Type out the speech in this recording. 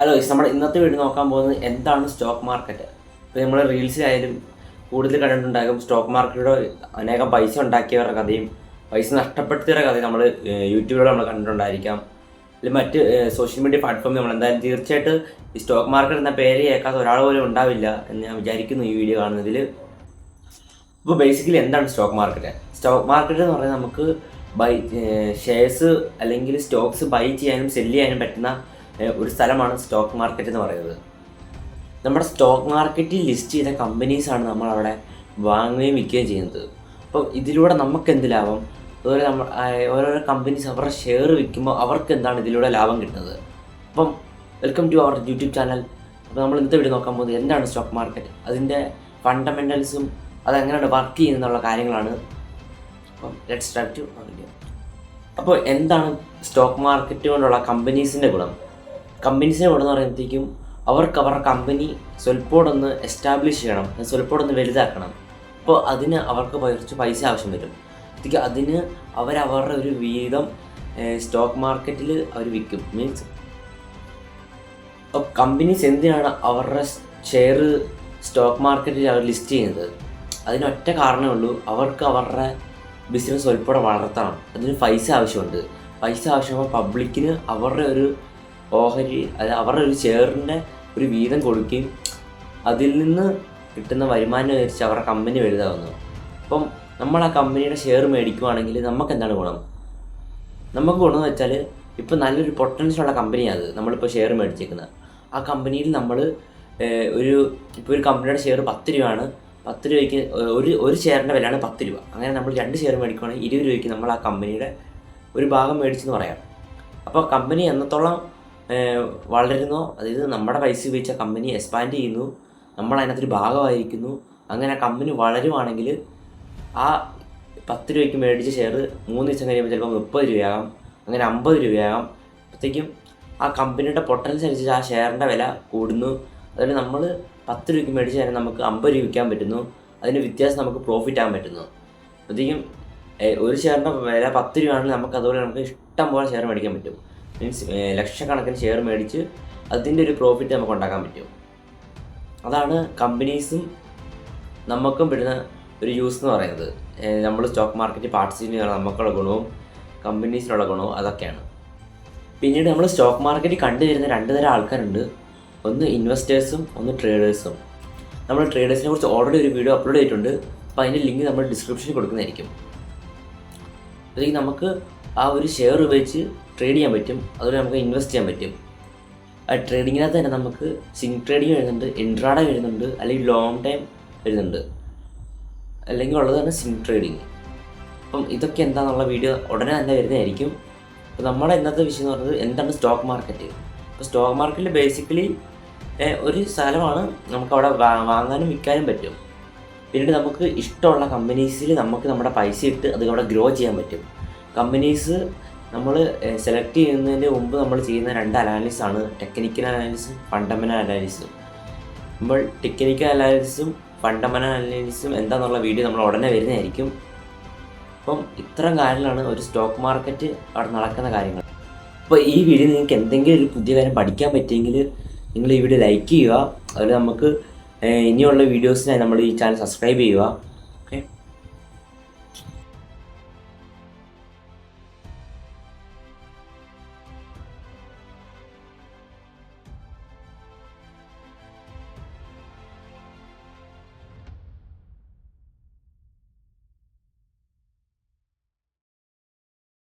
Hello നമ്മുടെ ഇന്നത്തെ video നോക്കാൻ പോകുന്നത് എന്താണ് സ്റ്റോക്ക് മാർക്കറ്റ്. ഇപ്പോൾ നമ്മൾ റീൽസിലായാലും കൂടുതൽ കണ്ടിട്ടുണ്ടാകും സ്റ്റോക്ക് മാർക്കറ്റിലൂടെ അനേകം പൈസ ഉണ്ടാക്കിയവരുടെ കഥയും പൈസ നഷ്ടപ്പെടുത്തിയവരുടെ കഥയും നമ്മൾ യൂട്യൂബിലൂടെ നമ്മൾ കണ്ടിട്ടുണ്ടായിരിക്കാം. അല്ലെങ്കിൽ മറ്റ് സോഷ്യൽ മീഡിയ പ്ലാറ്റ്ഫോമിൽ നമ്മൾ എന്തായാലും തീർച്ചയായിട്ടും ഈ സ്റ്റോക്ക് മാർക്കറ്റ് എന്ന പേര് കേൾക്കാത്ത ഒരാൾ പോലും ഉണ്ടാവില്ല എന്ന് ഞാൻ വിചാരിക്കുന്നു ഈ വീഡിയോ കാണുന്നതിൽ. ഇപ്പോൾ ബേസിക്കലി എന്താണ് സ്റ്റോക്ക് മാർക്കറ്റ്? സ്റ്റോക്ക് മാർക്കറ്റ് എന്ന് പറഞ്ഞാൽ നമുക്ക് ഷെയർസ് അല്ലെങ്കിൽ സ്റ്റോക്സ് ബൈ ചെയ്യാനും സെല്ല് ചെയ്യാനും പറ്റുന്ന ഒരു സ്ഥലമാണ് സ്റ്റോക്ക് മാർക്കറ്റ് എന്ന് പറയുന്നത്. നമ്മുടെ സ്റ്റോക്ക് മാർക്കറ്റിൽ ലിസ്റ്റ് ചെയ്ത കമ്പനീസാണ് നമ്മളവിടെ വാങ്ങുകയും വിൽക്കുകയും ചെയ്യുന്നത്. അപ്പം ഇതിലൂടെ നമുക്ക് എന്ത് ലാഭം? അതുപോലെ നമ്മൾ ഓരോരോ കമ്പനീസ് അവരുടെ ഷെയർ വിൽക്കുമ്പോൾ അവർക്ക് എന്താണ് ഇതിലൂടെ ലാഭം കിട്ടുന്നത്. അപ്പം welcome to our YouTube channel. അപ്പോൾ നമ്മൾ ഇന്നത്തെ വീഡിയോ നോക്കാൻ പോകുന്നത് എന്താണ് സ്റ്റോക്ക് മാർക്കറ്റ്, അതിൻ്റെ ഫണ്ടമെൻ്റൽസും അതെങ്ങനെയാണ് വർക്ക് ചെയ്യുന്നുള്ള കാര്യങ്ങളാണ്. അപ്പം ലെറ്റ്സ് സ്റ്റാർട്ട് ടു വീഡിയോ. അപ്പോൾ എന്താണ് സ്റ്റോക്ക് മാർക്കറ്റ് കൊണ്ടുള്ള കമ്പനീസിൻ്റെ ഗുണം? കമ്പനീസിനെ ഗുണം എന്ന് പറയുമ്പോഴത്തേക്കും അവർക്ക് അവരുടെ കമ്പനി സ്വല്പോടൊന്ന് എസ്റ്റാബ്ലിഷ് ചെയ്യണം, സ്വല്പോടൊന്ന് വലുതാക്കണം. അപ്പോൾ അതിന് അവർക്ക് കുറച്ച് പൈസ ആവശ്യം വരും. അതിന് അവരവരുടെ ഒരു വീതം സ്റ്റോക്ക് മാർക്കറ്റിൽ അവർ വിൽക്കും. മീൻസ് അപ്പോൾ കമ്പനീസ് എന്തിനാണ് അവരുടെ ഷെയർ സ്റ്റോക്ക് മാർക്കറ്റിൽ അവർ ലിസ്റ്റ് ചെയ്യുന്നത്? അതിനൊറ്റ കാരണമേ ഉള്ളൂ, അവർക്ക് അവരുടെ ബിസിനസ് സ്വല്പോടെ വളർത്തണം. അതിന് പൈസ ആവശ്യമുണ്ട്. പൈസ ആവശ്യമാകുമ്പോൾ പബ്ലിക്കിന് അവരുടെ ഒരു ഓഹരി, അത് അവരുടെ ഒരു ഷെയറിൻ്റെ ഒരു വീതം കൊടുക്കുകയും അതിൽ നിന്ന് കിട്ടുന്ന വരുമാനം അനുസരിച്ച് അവരുടെ കമ്പനി വലുതാകുന്നു. അപ്പം നമ്മൾ ആ കമ്പനിയുടെ ഷെയർ മേടിക്കുകയാണെങ്കിൽ നമുക്ക് എന്താണ് ഗുണം? നമുക്ക് ഗുണമെന്ന് വെച്ചാൽ ഇപ്പോൾ നല്ലൊരു പൊട്ടൻഷ്യലുള്ള കമ്പനിയാണ് അത് നമ്മളിപ്പോൾ ഷെയർ മേടിച്ചേക്കുന്നത്. ആ കമ്പനിയിൽ നമ്മൾ ഇപ്പോൾ ഒരു കമ്പനിയുടെ ഷെയർ 10 രൂപയാണ്. 10 രൂപയ്ക്ക് ഒരു ഷെയറിൻ്റെ വിലയാണ് 10 രൂപ. അങ്ങനെ നമ്മൾ 2 ഷെയർ മേടിക്കുകയാണെങ്കിൽ 20 രൂപയ്ക്ക് നമ്മൾ ആ കമ്പനിയുടെ ഒരു ഭാഗം മേടിച്ചെന്ന് പറയാം. അപ്പോൾ കമ്പനി എന്നത്തോളം വളരുന്നോ, അതായത് നമ്മുടെ പൈസ ഉപയോഗിച്ച കമ്പനി എക്സ്പാൻഡ് ചെയ്യുന്നു, നമ്മൾ അതിനകത്തൊരു ഭാഗമായിരിക്കുന്നു. അങ്ങനെ കമ്പനി വളരുവാണെങ്കിൽ ആ 10 രൂപയ്ക്ക് മേടിച്ച ഷെയർ 3 ദിവസം കഴിയുമ്പോൾ ചിലപ്പോൾ 30 രൂപയാകാം, അങ്ങനെ 50 രൂപയാകാം. അപ്പോഴത്തേക്കും ആ കമ്പനിയുടെ പൊട്ടൻഷ്യൽ അനുസരിച്ച് ആ ഷെയറിൻ്റെ വില കൂടുന്നു. അതുപോലെ നമ്മൾ 10 രൂപയ്ക്ക് മേടിച്ച ഷെയർ നമുക്ക് 50 രൂപ വിൽക്കാൻ പറ്റുന്നു. അതിന് വ്യത്യാസം നമുക്ക് പ്രോഫിറ്റ് ആകാൻ പറ്റുന്നു. അപ്പോഴത്തേക്കും ഒരു ഷെയറിൻ്റെ വില 10 രൂപയാണെങ്കിൽ അതുപോലെ നമുക്ക് ഇഷ്ടം പോലെ ഷെയർ മേടിക്കാൻ പറ്റും. മീൻസ് ലക്ഷക്കണക്കിന് ഷെയർ മേടിച്ച് അതിൻ്റെ ഒരു പ്രോഫിറ്റ് നമുക്ക് ഉണ്ടാക്കാൻ പറ്റും. അതാണ് കമ്പനീസും നമുക്കും പെടുന്ന ഒരു യൂസ് എന്ന് പറയുന്നത്. നമ്മൾ സ്റ്റോക്ക് മാർക്കറ്റിൽ പാർട്ടിസിപ്പേറ്റ് ചെയ്യുന്ന നമുക്കുള്ള ഗുണവും കമ്പനീസിനുള്ള ഗുണവും അതൊക്കെയാണ്. പിന്നീട് നമ്മൾ സ്റ്റോക്ക് മാർക്കറ്റിൽ കണ്ടുവരുന്ന 2 തരം ആൾക്കാരുണ്ട്. ഒന്ന് ഇൻവെസ്റ്റേഴ്സും ഒന്ന് ട്രേഡേഴ്സും. നമ്മൾ ട്രേഡേഴ്സിനെ കുറിച്ച് ഓൾറെഡി ഒരു വീഡിയോ അപ്ലോഡ് ചെയ്തിട്ടുണ്ട്. അപ്പോൾ അതിൻ്റെ ലിങ്ക് നമ്മൾ ഡിസ്ക്രിപ്ഷനിൽ കൊടുക്കുന്നതായിരിക്കും. അതായത് നമുക്ക് ആ ഒരു ഷെയർ ഉപയോഗിച്ച് ട്രേഡ് ചെയ്യാൻ പറ്റും, അതുപോലെ നമുക്ക് ഇൻവെസ്റ്റ് ചെയ്യാൻ പറ്റും. ആ ട്രേഡിങ്ങിനകത്ത് തന്നെ നമുക്ക് സ്വിംഗ് ട്രേഡിങ് വരുന്നുണ്ട്, ഇൻട്രാഡേ വരുന്നുണ്ട്, അല്ലെങ്കിൽ ലോങ് ടൈം വരുന്നുണ്ട്, അല്ലെങ്കിൽ ഉള്ളതാണ് സ്വിംഗ് ട്രേഡിങ്. അപ്പം ഇതൊക്കെ എന്താണെന്നുള്ള വീഡിയോ ഉടനെ തന്നെ വരുന്നതായിരിക്കും. അപ്പോൾ നമ്മുടെ ഇന്നത്തെ വിഷയം എന്ന് പറയുന്നത് എന്താണ് സ്റ്റോക്ക് മാർക്കറ്റ്. അപ്പോൾ സ്റ്റോക്ക് മാർക്കറ്റിൽ ബേസിക്കലി ഒരു സ്ഥലമാണ്, നമുക്കവിടെ വാങ്ങാനും വിൽക്കാനും പറ്റും. പിന്നീട് നമുക്ക് ഇഷ്ടമുള്ള കമ്പനീസിൽ നമുക്ക് നമ്മുടെ പൈസ ഇട്ട് അത് അവിടെ ഗ്രോ ചെയ്യാൻ പറ്റും. കമ്പനീസ് നമ്മൾ സെലക്ട് ചെയ്യുന്നതിന് മുമ്പ് നമ്മൾ ചെയ്യുന്ന 2 അനാലിസിസാണ് ടെക്നിക്കൽ അനാലിസിസും ഫണ്ടമെൻ്റൽ അനാലിസിസും. നമ്മൾ ടെക്നിക്കൽ അനാലിസിസും ഫണ്ടമെൻ്റൽ അനാലിസിസും എന്താണെന്നുള്ള വീഡിയോ നമ്മൾ ഉടനെ വരുന്നതായിരിക്കും. അപ്പം ഇത്തരം കാര്യങ്ങളാണ് ഒരു സ്റ്റോക്ക് മാർക്കറ്റ് അവിടെ നടക്കുന്ന കാര്യങ്ങൾ. അപ്പോൾ ഈ വീഡിയോ നിങ്ങൾക്ക് എന്തെങ്കിലും ഒരു പുതിയ കാര്യം പഠിക്കാൻ പറ്റിയെങ്കിൽ നിങ്ങൾ ഈ വീഡിയോ ലൈക്ക് ചെയ്യുക. അതുപോലെ നമുക്ക് ഇനിയുള്ള വീഡിയോസിനായി നമ്മൾ ഈ ചാനൽ സബ്സ്ക്രൈബ് ചെയ്യുക.